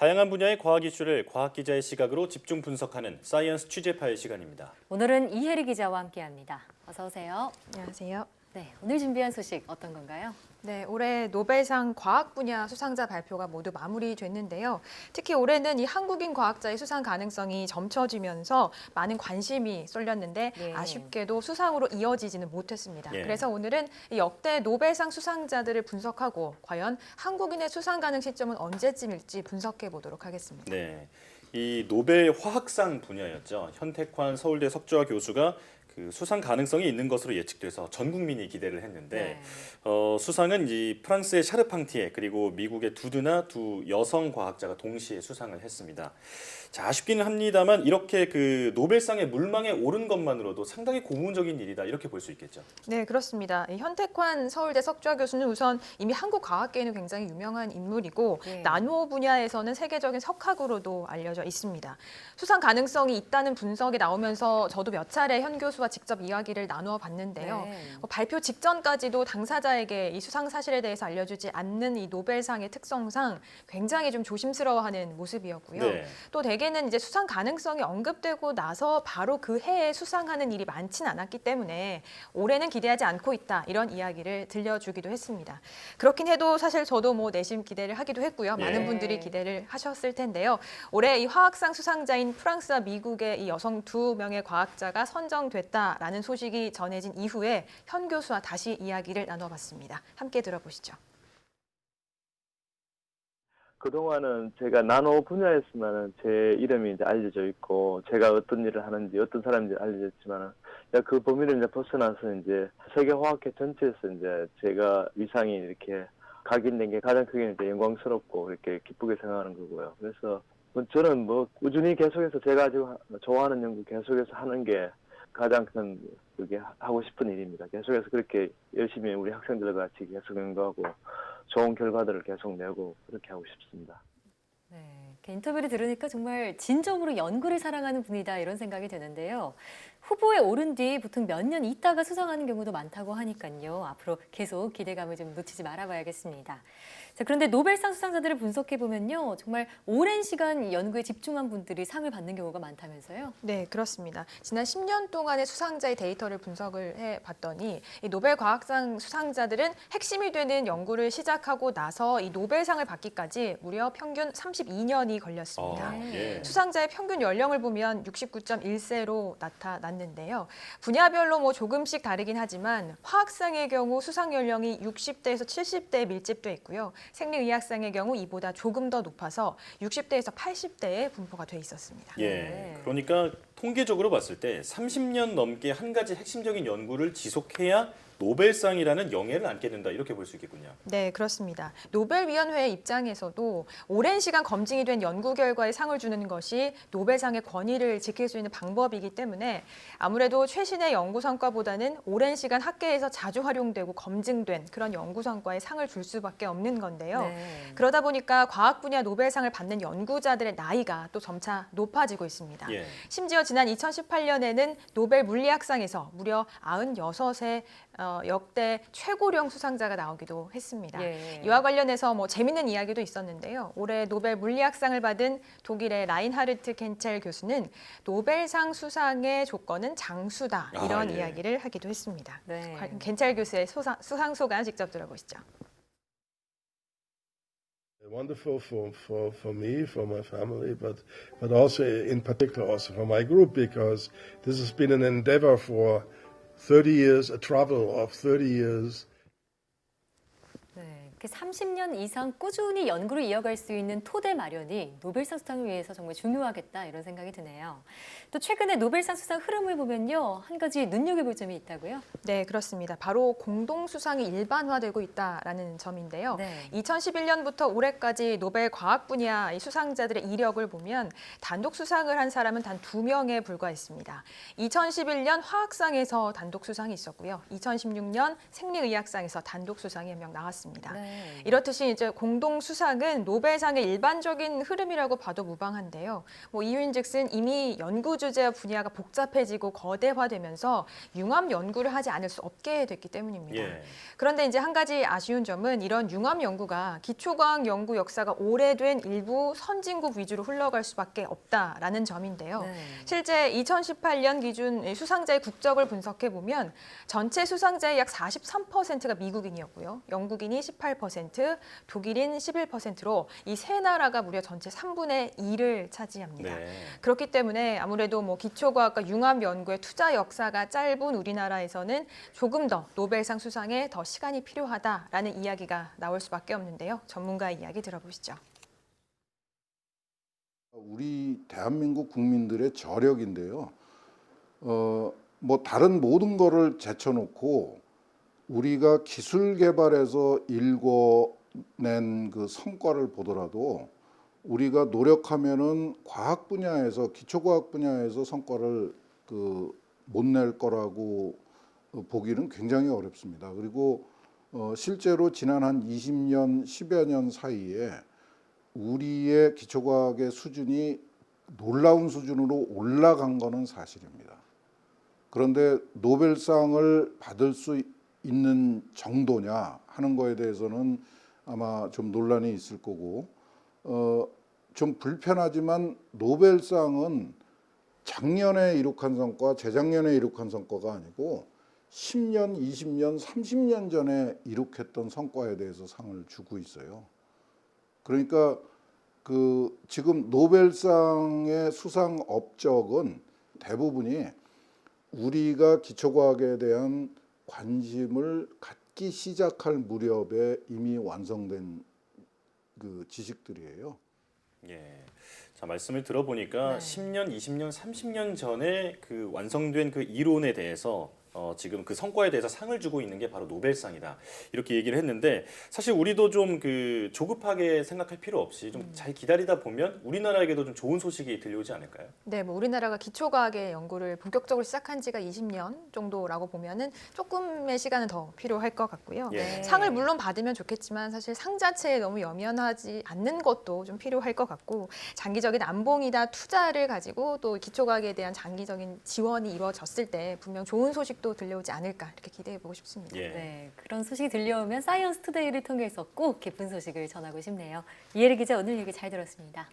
다양한 분야의 과학 이슈를 과학 기자의 시각으로 집중 분석하는 사이언스 취재파의 시간입니다. 오늘은 이혜리 기자와 함께합니다. 어서 오세요. 안녕하세요. 네, 오늘 준비한 소식 어떤 건가요? 네, 올해 노벨상 과학 분야 수상자 발표가 모두 마무리됐는데요. 특히 올해는 이 한국인 과학자의 수상 가능성이 점쳐지면서 많은 관심이 쏠렸는데 예. 아쉽게도 수상으로 이어지지는 못했습니다. 예. 그래서 오늘은 이 역대 노벨상 수상자들을 분석하고 과연 한국인의 수상 가능 시점은 언제쯤일지 분석해 보도록 하겠습니다. 네, 이 노벨 화학상 분야였죠. 현택환 서울대 석좌 교수가 그 수상 가능성이 있는 것으로 예측돼서 전 국민이 기대를 했는데 수상은 이 프랑스의 샤르팡티에 그리고 미국의 두드나 두 여성 과학자가 동시에 수상을 했습니다. 자, 아쉽기는 합니다만 이렇게 그 노벨상의 물망에 오른 것만으로도 상당히 고무적인 일이다 이렇게 볼 수 있겠죠. 네, 그렇습니다. 이 현택환 서울대 석좌 교수는 우선 이미 한국 과학계에는 굉장히 유명한 인물이고 네. 나노 분야에서는 세계적인 석학으로도 알려져 있습니다. 수상 가능성이 있다는 분석이 나오면서 저도 몇 차례 현 교수와 직접 이야기를 나누어 봤는데요. 네. 발표 직전까지도 당사자에게 이 수상 사실에 대해서 알려주지 않는 이 노벨상의 특성상 굉장히 좀 조심스러워하는 모습이었고요. 네. 또 대개는 이제 수상 가능성이 언급되고 나서 바로 그 해에 수상하는 일이 많지는 않았기 때문에 올해는 기대하지 않고 있다 이런 이야기를 들려주기도 했습니다. 그렇긴 해도 사실 저도 뭐 내심 기대를 하기도 했고요. 많은 예. 분들이 기대를 하셨을 텐데요. 올해 이 화학상 수상자인 프랑스와 미국의 이 여성 2명의 과학자가 선정됐다라는 소식이 전해진 이후에 현 교수와 다시 이야기를 나눠봤습니다. 함께 들어보시죠. 그동안은 제가 나노 분야에서만 제 이름이 이제 알려져 있고, 제가 어떤 일을 하는지, 어떤 사람인지 알려졌지만은, 그 범위를 이제 벗어나서 이제 세계 화학계 전체에서 이제 제가 위상이 이렇게 각인된 게 가장 크게 이제 영광스럽고 이렇게 기쁘게 생각하는 거고요. 그래서 저는 뭐 꾸준히 계속해서 제가 지금 좋아하는 연구 계속해서 하는 게 가장 큰 그게 하고 싶은 일입니다. 계속해서 그렇게 열심히 우리 학생들과 같이 계속 연구하고 좋은 결과들을 계속 내고 그렇게 하고 싶습니다. 네, 이렇게 인터뷰를 들으니까 정말 진정으로 연구를 사랑하는 분이다 이런 생각이 드는데요. 후보에 오른 뒤 보통 몇 년 있다가 수상하는 경우도 많다고 하니까요. 앞으로 계속 기대감을 좀 놓치지 말아봐야겠습니다. 자, 그런데 노벨상 수상자들을 분석해 보면요, 정말 오랜 시간 연구에 집중한 분들이 상을 받는 경우가 많다면서요? 네, 그렇습니다. 지난 10년 동안의 수상자의 데이터를 분석을 해봤더니 이 노벨 과학상 수상자들은 핵심이 되는 연구를 시작하고 나서 이 노벨상을 받기까지 무려 평균 32년이 걸렸습니다. 예. 수상자의 평균 연령을 보면 69.1세로 나타났는데요. 분야별로 뭐 조금씩 다르긴 하지만 화학상의 경우 수상 연령이 60대에서 70대에 밀집돼 있고요. 생리의학상의 경우 이보다 조금 더 높아서 60대에서 80대에 분포가 돼 있었습니다. 예, 네. 그러니까 통계적으로 봤을 때 30년 넘게 한 가지 핵심적인 연구를 지속해야 노벨상이라는 영예를 안게 된다 이렇게 볼 수 있겠군요. 네, 그렇습니다. 노벨위원회의 입장에서도 오랜 시간 검증이 된 연구 결과에 상을 주는 것이 노벨상의 권위를 지킬 수 있는 방법이기 때문에 아무래도 최신의 연구 성과보다는 오랜 시간 학계에서 자주 활용되고 검증된 그런 연구 성과에 상을 줄 수밖에 없는 건데요. 네. 그러다 보니까 과학 분야 노벨상을 받는 연구자들의 나이가 또 점차 높아지고 있습니다. 예. 심지어 지난 2018년에는 노벨 물리학상에서 무려 96세 역대 최고령 수상자가 나오기도 했습니다. 예. 이와 관련해서 뭐 재밌는 이야기도 있었는데요. 올해 노벨 물리학상을 받은 독일의 라인하르트 겐첼 교수는 노벨상 수상의 조건은 장수다 이런 예. 이야기를 하기도 했습니다. 네. 겐첼 교수의 수상 소감 직접 들어보시죠. Wonderful for me, for my family, but also in particular also for my group, because this has been an endeavor for 30 years, a travel of 30 years. 네, 이렇게 30년 이상 꾸준히 연구를 이어갈 수 있는 토대 마련이 노벨상 수상을 위해서 정말 중요하겠다 이런 생각이 드네요. 또 최근에 노벨상 수상 흐름을 보면요, 한 가지 눈여겨볼 점이 있다고요? 네, 그렇습니다. 바로 공동 수상이 일반화되고 있다라는 점인데요. 네. 2011년부터 올해까지 노벨 과학 분야 수상자들의 이력을 보면 단독 수상을 한 사람은 단 2명에 불과했습니다. 2011년 화학상에서 단독 수상이 있었고요. 2016년 생리의학상에서 단독 수상이 한 명 나왔습니다. 네. 네. 이렇듯이 이제 공동 수상은 노벨상의 일반적인 흐름이라고 봐도 무방한데요. 뭐 이유인즉슨 이미 연구 주제와 분야가 복잡해지고 거대화되면서 융합 연구를 하지 않을 수 없게 됐기 때문입니다. 예. 그런데 이제 한 가지 아쉬운 점은 이런 융합 연구가 기초과학 연구 역사가 오래된 일부 선진국 위주로 흘러갈 수밖에 없다라는 점인데요. 네. 실제 2018년 기준 수상자의 국적을 분석해 보면 전체 수상자의 약 43%가 미국인이었고요. 영국인이 18%, 독일인 11%로 이 세 나라가 무려 전체 3분의 2를 차지합니다. 네. 그렇기 때문에 아무래도 뭐 기초과학과 융합 연구의 투자 역사가 짧은 우리나라에서는 조금 더 노벨상 수상에 더 시간이 필요하다라는 이야기가 나올 수밖에 없는데요. 전문가의 이야기 들어보시죠. 우리 대한민국 국민들의 저력인데요. 뭐 다른 모든 거를 제쳐놓고 우리가 기술 개발에서 일궈낸 그 성과를 보더라도 우리가 노력하면은 과학 분야에서 기초과학 분야에서 성과를 못 낼 거라고 보기는 굉장히 어렵습니다. 그리고 실제로 지난 한 20년, 10여 년 사이에 우리의 기초과학의 수준이 놀라운 수준으로 올라간 것은 사실입니다. 그런데 노벨상을 받을 수 있는 정도냐 하는 거에 대해서는 아마 좀 논란이 있을 거고, 좀 불편하지만 노벨상은 작년에 이룩한 성과, 재작년에 이룩한 성과가 아니고 10년, 20년, 30년 전에 이룩했던 성과에 대해서 상을 주고 있어요. 그러니까 지금 노벨상의 수상 업적은 대부분이 우리가 기초과학에 대한 관심을 갖기 시작할 무렵에 이미 완성된 그 지식들이에요. 예. 자, 말씀을 들어보니까 네. 10년, 20년, 30년 전에 그 완성된 그 이론에 대해서 지금 그 성과에 대해서 상을 주고 있는 게 바로 노벨상이다. 이렇게 얘기를 했는데 사실 우리도 좀 그 조급하게 생각할 필요 없이 좀 잘 기다리다 보면 우리나라에게도 좀 좋은 소식이 들려오지 않을까요? 네, 뭐 우리나라가 기초과학의 연구를 본격적으로 시작한 지가 20년 정도라고 보면은 조금의 시간은 더 필요할 것 같고요. 예. 상을 물론 받으면 좋겠지만 사실 상 자체에 너무 염연하지 않는 것도 좀 필요할 것 같고 장기적인 안봉이나 투자를 가지고 또 기초과학에 대한 장기적인 지원이 이루어졌을 때 분명 좋은 소식도 들려오지 않을까 이렇게 기대해 보고 싶습니다. 예. 네, 그런 소식이 들려오면 사이언스 투데이를 통해서 꼭 기쁜 소식을 전하고 싶네요. 이혜리 기자 오늘 얘기 잘 들었습니다.